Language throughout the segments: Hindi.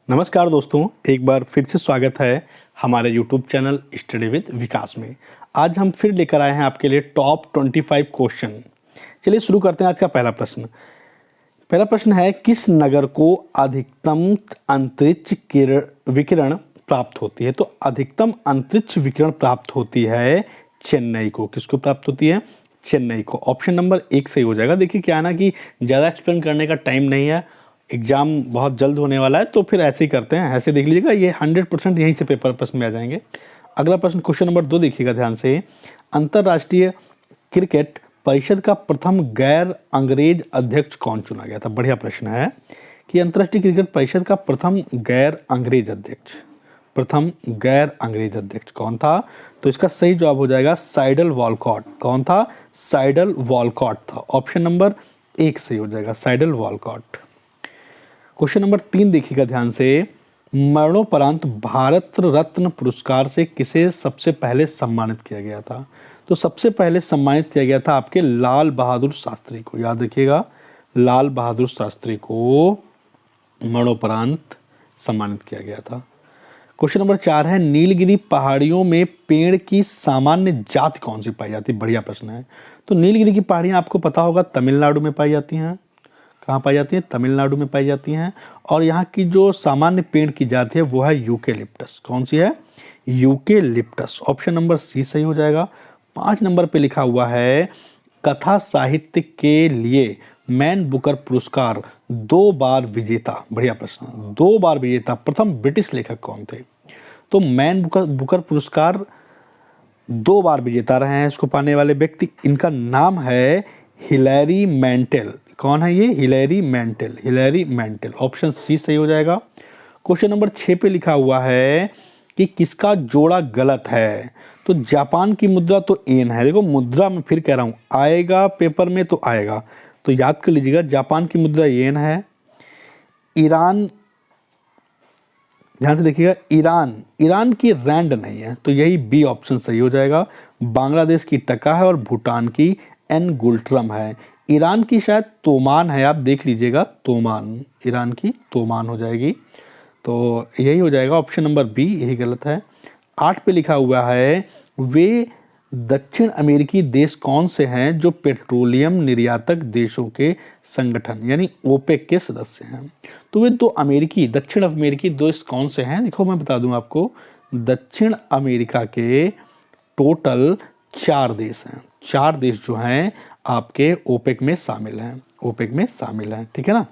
नमस्कार दोस्तों, एक बार फिर से स्वागत है हमारे YouTube चैनल स्टडी विद विकास में। आज हम फिर लेकर आए हैं आपके लिए टॉप 25 क्वेश्चन। चलिए शुरू करते हैं आज का पहला प्रश्न। पहला प्रश्न है, किस नगर को अधिकतम अंतरिक्ष विकिरण प्राप्त होती है? तो अधिकतम अंतरिक्ष विकिरण प्राप्त होती है चेन्नई को। किसको प्राप्त होती है? चेन्नई को। ऑप्शन नंबर 1 सही हो जाएगा। देखिए क्या है ना कि ज़्यादा एक्सप्लेन करने का टाइम नहीं है, एग्जाम बहुत जल्द होने वाला है, तो फिर ऐसे ही करते हैं। ऐसे देख लीजिएगा, ये 100% यहीं से पेपर प्रश्न में आ जाएंगे। अगला प्रश्न क्वेश्चन नंबर 2 देखिएगा ध्यान से। अंतर्राष्ट्रीय क्रिकेट परिषद का प्रथम गैर अंग्रेज अध्यक्ष कौन चुना गया था? बढ़िया प्रश्न है कि अंतर्राष्ट्रीय क्रिकेट परिषद का प्रथम गैर अंग्रेज अध्यक्ष कौन था? तो इसका सही जवाब हो जाएगा साइडल वॉलकॉट। कौन था? साइडल वॉलकॉट था। ऑप्शन नंबर 1 सही हो जाएगा, साइडल वॉलकॉट। क्वेश्चन नंबर 3 देखिएगा ध्यान से। मरणोपरांत भारत रत्न पुरस्कार से किसे सबसे पहले सम्मानित किया गया था? तो सबसे पहले सम्मानित किया गया था आपके लाल बहादुर शास्त्री को। याद रखिएगा, लाल बहादुर शास्त्री को मरणोपरांत सम्मानित किया गया था। क्वेश्चन नंबर 4 है, नीलगिरी पहाड़ियों में पेड़ की सामान्य जाति कौन सी पाई जाती है? बढ़िया प्रश्न है। तो नीलगिरी की पहाड़ियाँ आपको पता होगा तमिलनाडु में पाई जाती हैं। कहाँ पाई जाती हैं? तमिलनाडु में पाई जाती हैं। और यहाँ की जो सामान्य पेड़ की जाति है वो है यूकेलिप्टस। कौन सी है? यूकेलिप्टस। ऑप्शन नंबर सी सही हो जाएगा। 5 नंबर पे लिखा हुआ है, कथा साहित्य के लिए मैन बुकर पुरस्कार 2 बार विजेता। बढ़िया प्रश्न। 2 बार विजेता प्रथम ब्रिटिश लेखक कौन थे? तो मैन बुकर पुरस्कार 2 बार विजेता रहे हैं इसको पाने वाले व्यक्ति। इनका नाम है हिलैरी मैंटेल। कौन है ये? हिलैरी मैंटेल। ऑप्शन सी सही हो जाएगा। क्वेश्चन नंबर 6 पे लिखा हुआ है कि किसका जोड़ा गलत है? तो जापान की मुद्रा तो एन है। देखो मुद्रा में फिर कह रहा हूँ, आएगा पेपर में तो आएगा, तो याद कर लीजिएगा, जापान की मुद्रा येन है। ईरान, ध्यान से देखिएगा, ईरान की रैंड नहीं है, तो यही बी ऑप्शन सही हो जाएगा। बांग्लादेश की टका है और भूटान की एन गुल्ट्रम है। ईरान की शायद तोमान है, आप देख लीजिएगा, तोमान, ईरान की तोमान हो जाएगी। तो यही हो जाएगा ऑप्शन नंबर बी, यही गलत है। 8 पे लिखा हुआ है, वे दक्षिण अमेरिकी देश कौन से हैं जो पेट्रोलियम निर्यातक देशों के संगठन यानी ओपेक के सदस्य हैं? तो वे दक्षिण अमेरिकी देश कौन से हैं? देखो मैं बता दूं आपको, दक्षिण अमेरिका के टोटल 4 देश हैं। 4 देश जो हैं आपके ओपेक में शामिल हैं, ठीक है ना।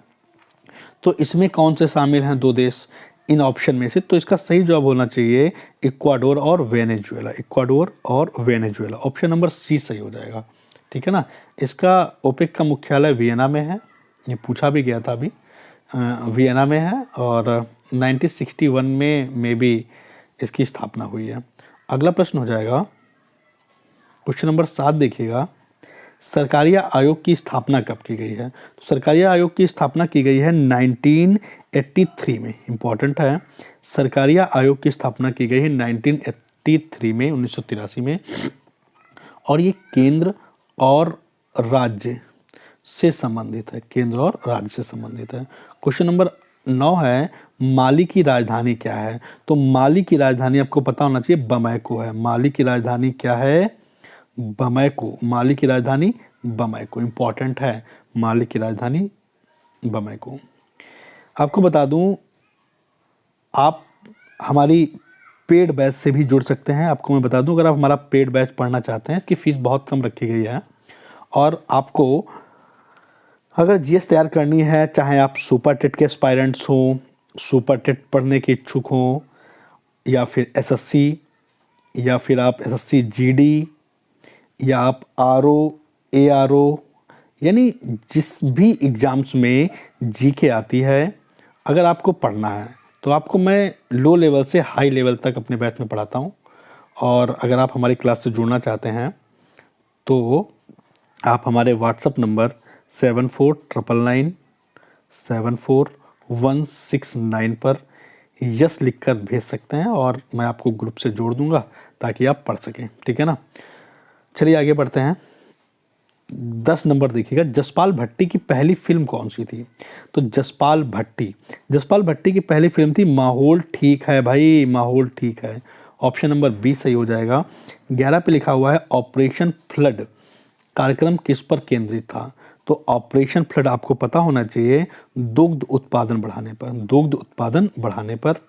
तो इसमें कौन से शामिल हैं 2 देश इन ऑप्शन में से? तो इसका सही जवाब होना चाहिए इक्वाडोर और वेनेजुएला। ऑप्शन नंबर सी सही हो जाएगा, ठीक है ना। इसका ओपेक का मुख्यालय वियना में है, ये पूछा भी गया था अभी, वियना में है, और 1961 में भी इसकी स्थापना हुई है। अगला प्रश्न हो जाएगा क्वेश्चन नंबर 7 देखिएगा, सरकारिया आयोग की स्थापना कब की गई है? तो सरकारिया आयोग की स्थापना की गई है 1983 में। इंपॉर्टेंट है, सरकारिया आयोग की स्थापना की गई है 1983 में, 1983 में। और ये केंद्र और राज्य से संबंधित है, क्वेश्चन नंबर 9 है, माली की राजधानी क्या है? तो माली की राजधानी आपको पता होना चाहिए बमैको है। माली की राजधानी क्या है? बमैको। इंपॉर्टेंट है, माली की राजधानी बमैको। आपको बता दूं, आप हमारी पेड बैच से भी जुड़ सकते हैं। आपको मैं बता दूं, अगर आप हमारा पेड बैच पढ़ना चाहते हैं, इसकी फ़ीस बहुत कम रखी गई है, और आपको अगर जीएस तैयार करनी है, चाहे आप सुपर टेट के एस्पायरेंट्स हों, सुपर टेट पढ़ने के इच्छुक हों, या फिर एसएससी, या फिर आप एसएससी जीडी, या आप आरओ, एआरओ, यानी जिस भी एग्ज़ाम्स में जीके आती है, अगर आपको पढ़ना है तो आपको मैं लो लेवल से हाई लेवल तक अपने बैच में पढ़ाता हूँ। और अगर आप हमारी क्लास से जुड़ना चाहते हैं तो आप हमारे व्हाट्सअप नंबर 7499974169 पर यस लिखकर भेज सकते हैं, और मैं आपको ग्रुप से जोड़ दूंगा ताकि आप पढ़ सकें, ठीक है ना। चलिए आगे बढ़ते हैं। 10 नंबर देखिएगा, जसपाल भट्टी की पहली फिल्म कौन सी थी? तो जसपाल भट्टी की पहली फिल्म थी माहौल ठीक है भाई, माहौल ठीक है। ऑप्शन नंबर बी सही हो जाएगा। 11 पे लिखा हुआ है ऑपरेशन फ्लड कार्यक्रम किस पर केंद्रित था? तो ऑपरेशन फ्लड आपको पता होना चाहिए, दुग्ध उत्पादन बढ़ाने पर, दुग्ध उत्पादन बढ़ाने पर।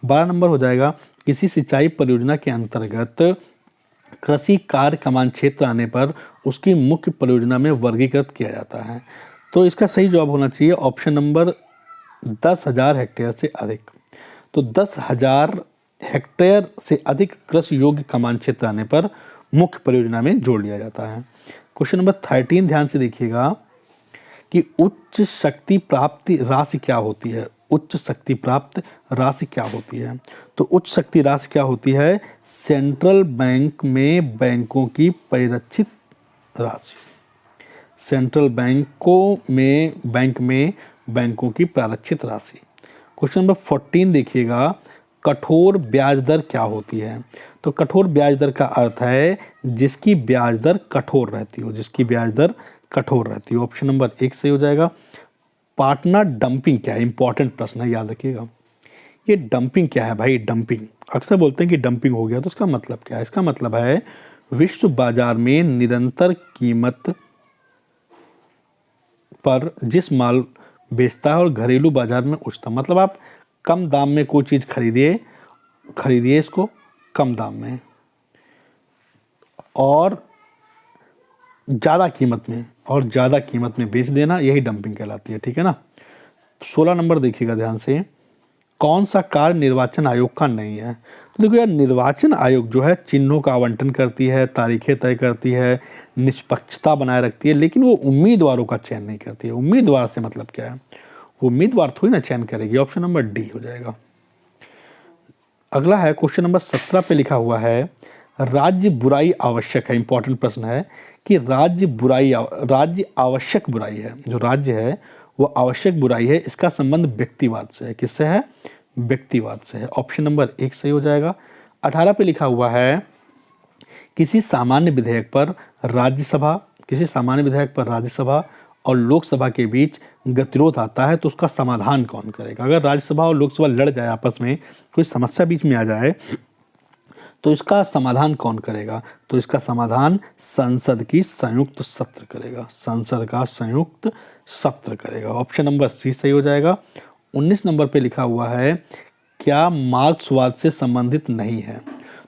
12 नंबर हो जाएगा, किसी सिंचाई परियोजना के अंतर्गत कृषि कार्य कमान क्षेत्र आने पर उसकी मुख्य परियोजना में वर्गीकृत किया जाता है। तो इसका सही जवाब होना चाहिए ऑप्शन नंबर 10,000 हेक्टेयर से अधिक। तो 10,000 हेक्टेयर से अधिक कृषि योग्य कमान क्षेत्र आने पर मुख्य परियोजना में जोड़ लिया जाता है। क्वेश्चन नंबर 13 ध्यान से देखिएगा कि उच्च शक्ति प्राप्ति राशि क्या होती है? उच्च शक्ति प्राप्त राशि क्या होती है? तो उच्च शक्ति राशि क्या होती है? सेंट्रल बैंक में बैंकों की परिरक्षित राशि, सेंट्रल बैंक में बैंकों की प्रारक्षित राशि। क्वेश्चन नंबर 14 देखिएगा, कठोर ब्याज दर क्या होती है? तो कठोर ब्याज दर का अर्थ है जिसकी ब्याज दर कठोर रहती हो, जिसकी ब्याज दर कठोर रहती हो। ऑप्शन नंबर 1 सही हो जाएगा। पार्टनर डंपिंग क्या है? इंपॉर्टेंट प्रश्न है, याद रखिएगा। ये डंपिंग क्या है भाई? डंपिंग अक्सर बोलते हैं कि डंपिंग हो गया, तो इसका मतलब क्या है? इसका मतलब है विश्व बाजार में निरंतर कीमत पर जिस माल बेचता है और घरेलू बाजार में उच्चतम, मतलब आप कम दाम में कोई चीज़ खरीदिए इसको कम दाम में, और ज़्यादा कीमत में बेच देना, यही डंपिंग कहलाती है, ठीक है ना। 16 नंबर देखिएगा ध्यान से, कौन सा कार्य निर्वाचन आयोग का नहीं है? तो देखो यार, निर्वाचन आयोग जो है चिन्हों का आवंटन करती है, तारीखें तय करती है, निष्पक्षता बनाए रखती है, लेकिन वो उम्मीदवारों का चयन नहीं करती है। उम्मीदवार से मतलब क्या है? उम्मीदवार थोड़ी ना चयन करेगी। ऑप्शन नंबर डी हो जाएगा। अगला है क्वेश्चन नंबर 17 पे लिखा हुआ है, राज्य बुराई आवश्यक है। इंपॉर्टेंट प्रश्न है कि राज्य आवश्यक बुराई है, जो राज्य है वो आवश्यक बुराई है, इसका संबंध व्यक्तिवाद से है। किससे है? व्यक्तिवाद से है। ऑप्शन नंबर 1 सही हो जाएगा। 18 पे लिखा हुआ है, किसी सामान्य विधेयक पर राज्यसभा और लोकसभा के बीच गतिरोध आता है तो उसका समाधान कौन करेगा? अगर राज्यसभा और लोकसभा लड़ जाए, आपस में कोई समस्या बीच में आ जाए, तो इसका समाधान कौन करेगा? तो इसका समाधान संसद की संयुक्त सत्र करेगा, संसद का संयुक्त सत्र करेगा। ऑप्शन नंबर सी सही हो जाएगा। 19 नंबर पे लिखा हुआ है, क्या मार्क्सवाद से संबंधित नहीं है?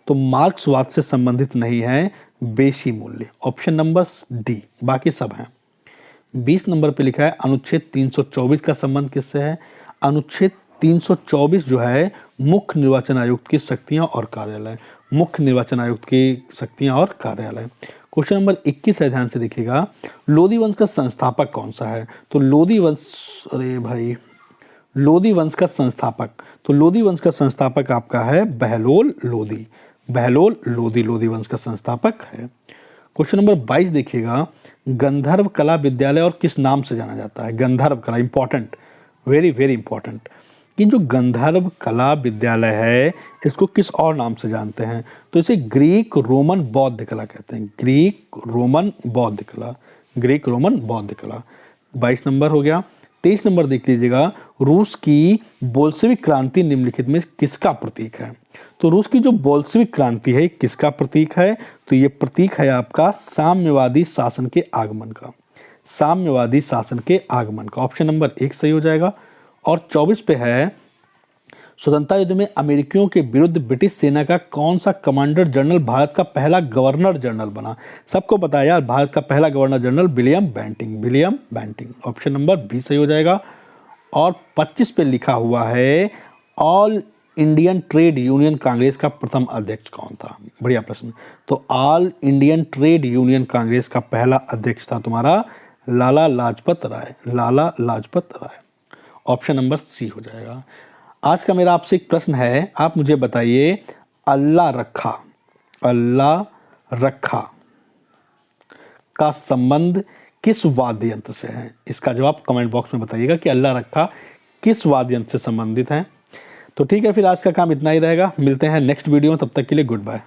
तो मार्क्सवाद से संबंधित नहीं है बेशी मूल्य। ऑप्शन नंबर डी, बाकी सब हैं। 20 नंबर पे लिखा है, अनुच्छेद 324 का संबंध किससे है? अनुच्छेद 324 जो है मुख्य निर्वाचन आयुक्त की शक्तियां और कार्यालय, मुख्य निर्वाचन आयुक्त की शक्तियां और कार्यालय। क्वेश्चन नंबर 21 है, ध्यान से देखिएगा, लोधी वंश का संस्थापक कौन सा है? तो लोधी वंश का संस्थापक आपका है बहलोल लोधी। लोधी वंश का संस्थापक है। क्वेश्चन नंबर 22 देखिएगा, गंधर्व कला विद्यालय और किस नाम से जाना जाता है? गंधर्व कला, इंपॉर्टेंट, वेरी वेरी इंपॉर्टेंट, कि जो गंधर्व कला विद्यालय है इसको किस और नाम से जानते हैं? तो इसे ग्रीक रोमन बौद्ध कला कहते हैं, ग्रीक रोमन बौद्ध कला। 22 नंबर हो गया। 23 नंबर देख लीजिएगा, रूस की बोल्शेविक क्रांति निम्नलिखित में किसका प्रतीक है? तो रूस की जो बोल्शेविक क्रांति है किसका प्रतीक है? तो ये प्रतीक है आपका साम्यवादी शासन के आगमन का। ऑप्शन नंबर 1 सही हो जाएगा। और 24 पे है, स्वतंत्रता युद्ध में अमेरिकियों के विरुद्ध ब्रिटिश सेना का कौन सा कमांडर जनरल भारत का पहला गवर्नर जनरल बना? सबको पता है यार, भारत का पहला governor general William Bentinck. Option number B सही हो जाएगा। और 25 पे लिखा हुआ है, All Indian Trade Union Congress का प्रथम अध्यक्ष कौन था? बढ़िया प्रश्न। तो All Indian Trade Union Congress का पहला अध्यक्ष था तुम्हारा Lala Lajpat Rai. Option number C हो जाएगा। आज का मेरा आपसे एक प्रश्न है, आप मुझे बताइए, अल्लाह रखा का संबंध किस वाद्य यंत्र से है? इसका जवाब कमेंट बॉक्स में बताइएगा कि अल्लाह रखा किस वाद्य यंत्र से संबंधित है। तो ठीक है, फिर आज का काम इतना ही रहेगा, मिलते हैं नेक्स्ट वीडियो में, तब तक के लिए गुड बाय।